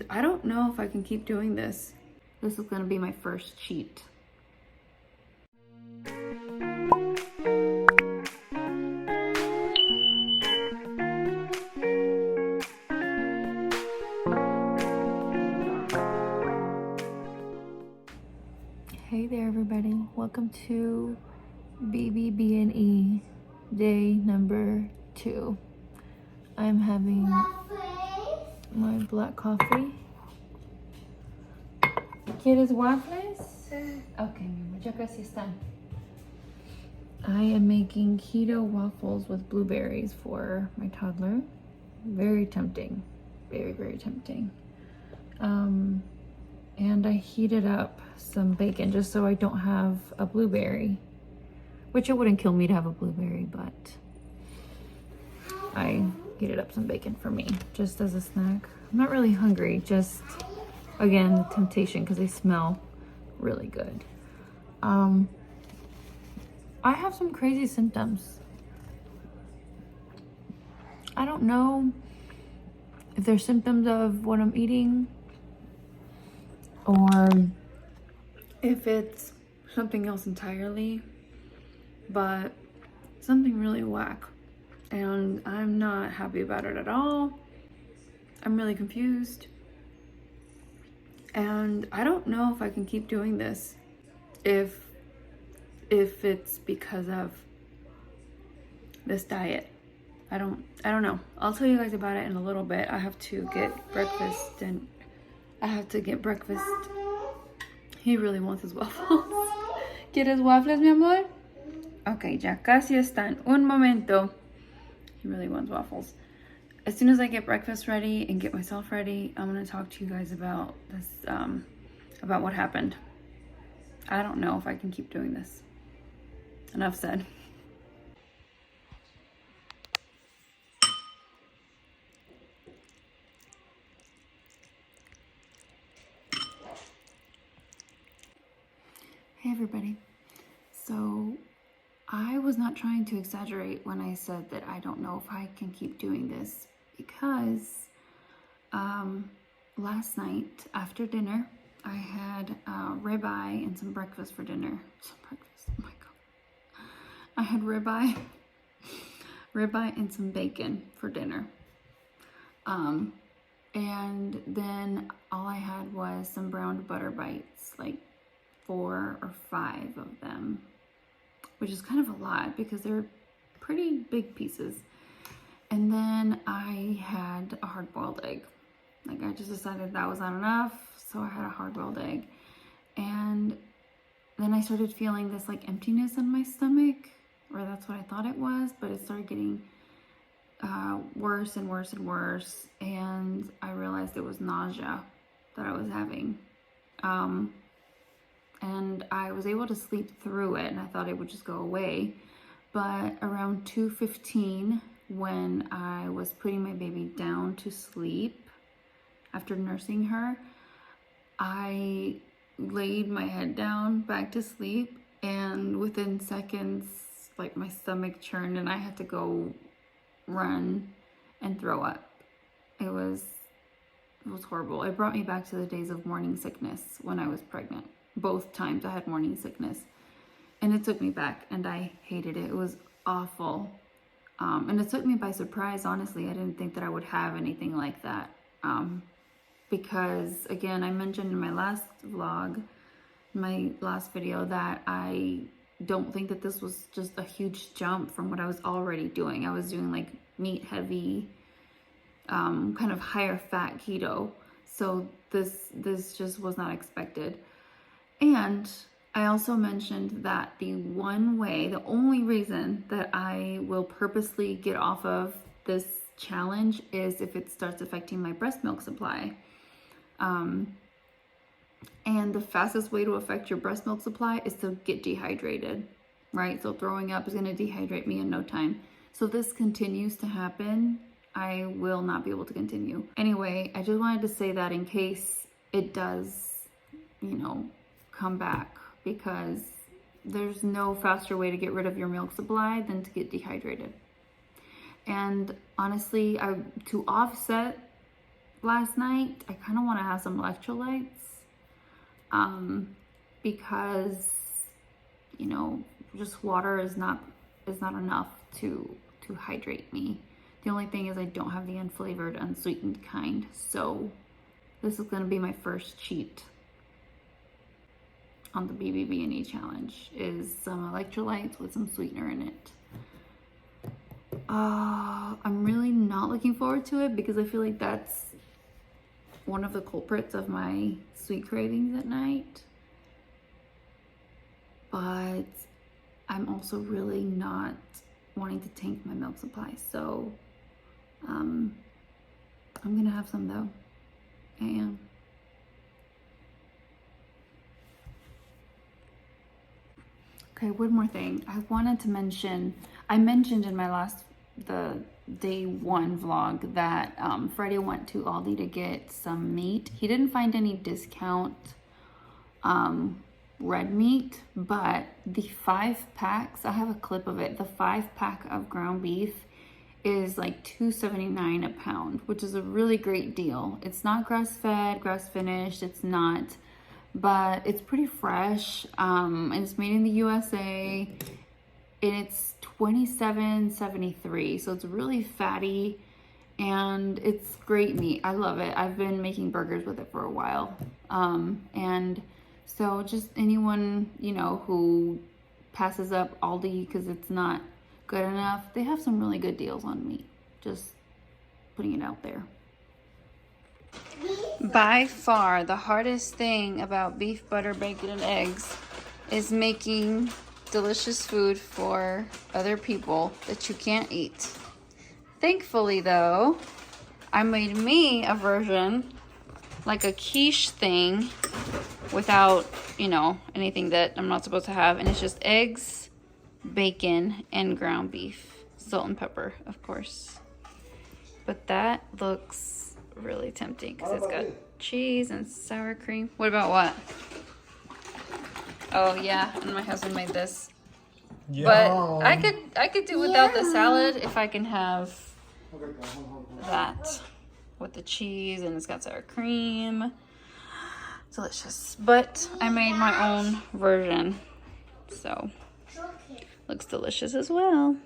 And I don't know if I can keep doing this. This is gonna be my first cheat. Hey there everybody, welcome to BBBE day number 2. I'm having my black coffee. ¿Quieres waffles? Okay, mi amor, ya casi están. I am making keto waffles with blueberries for my toddler. Very tempting, very, very tempting. And I heated up some bacon just so I don't have a blueberry, which it wouldn't kill me to have a blueberry, but I heated up some bacon for me just as a snack. I'm not really hungry, just again, the temptation because they smell really good. I have some crazy symptoms. I don't know if they're symptoms of what I'm eating or if it's something else entirely, but something really whack. And I'm not happy about it at all. I'm really confused. And I don't know if I can keep doing this if it's because of this diet. I don't know. I'll tell you guys about it in a little bit. I have to get breakfast and He really wants his waffles. ¿Quieres waffles, mi amor? Okay, ya casi están. Un momento. He really wants waffles. As soon as I get breakfast ready and get myself ready, I'm going to talk to you guys about this, about what happened. I don't know if I can keep doing this. Enough said. Hey everybody. So I was not trying to exaggerate when I said that I don't know if I can keep doing this because last night after dinner I had ribeye and some breakfast for dinner. Some breakfast, oh my god. I had ribeye and some bacon for dinner. And then all I had was some browned butter bites, like 4 or 5 of them, which is kind of a lot because they're pretty big pieces. And then I had a hard-boiled egg. Like I just decided that was not enough, so I had a hard-boiled egg. And then I started feeling this like emptiness in my stomach, or that's what I thought it was, but it started getting worse and worse and worse. And I realized it was nausea that I was having. And I was able to sleep through it and I thought it would just go away. But around 2:15, when I was putting my baby down to sleep after nursing her, I laid my head down back to sleep, and within seconds, like my stomach churned and I had to go run and throw up. It was horrible. It brought me back to the days of morning sickness when I was pregnant. Both times I had morning sickness, and it took me back and I hated it. It was awful. And it took me by surprise, honestly. I didn't think that I would have anything like that. Because again, I mentioned in my last vlog, my last video, that I don't think that this was just a huge jump from what I was already doing. I was doing like meat heavy, kind of higher fat keto. So this just was not expected. And I also mentioned that the only reason that I will purposely get off of this challenge is if it starts affecting my breast milk supply. And the fastest way to affect your breast milk supply is to get dehydrated, right? So throwing up is going to dehydrate me in no time. So if this continues to happen, I will not be able to continue. Anyway, I just wanted to say that in case it does, come back, because there's no faster way to get rid of your milk supply than to get dehydrated. And honestly, to offset last night. I kind of want to have some electrolytes because, you know, just water is not enough to hydrate me. The only thing is I don't have the unflavored, unsweetened kind. So this is going to be my first cheat on the BBBE challenge, is some electrolytes with some sweetener in it. I'm really not looking forward to it because I feel like that's one of the culprits of my sweet cravings at night. But I'm also really not wanting to tank my milk supply. So I'm gonna have some though. I am. Okay, one more thing. I wanted to mention, I mentioned in my the day one vlog that Freddie went to Aldi to get some meat. He didn't find any discount red meat, but the 5-packs, I have a clip of it, the 5-pack of ground beef is like $2.79 a pound, which is a really great deal. It's not grass-fed, grass-finished, it's not, but it's pretty fresh, and it's made in the USA, and it's $27.73, so it's really fatty, and it's great meat. I love it. I've been making burgers with it for a while, and so just anyone, you know, who passes up Aldi because it's not good enough, they have some really good deals on meat. Just putting it out there. By far, the hardest thing about beef, butter, bacon, and eggs is making delicious food for other people that you can't eat. Thankfully, though, I made me a version, like a quiche thing, without, you know, anything that I'm not supposed to have. And it's just eggs, bacon, and ground beef. Salt and pepper, of course. But that looks really tempting because it's got cheese and sour cream. What about what? Oh yeah, and my husband made this. Yum. But I could do without the salad if I can have that with the cheese, and it's got sour cream. Delicious. But I made my own version, so looks delicious as well.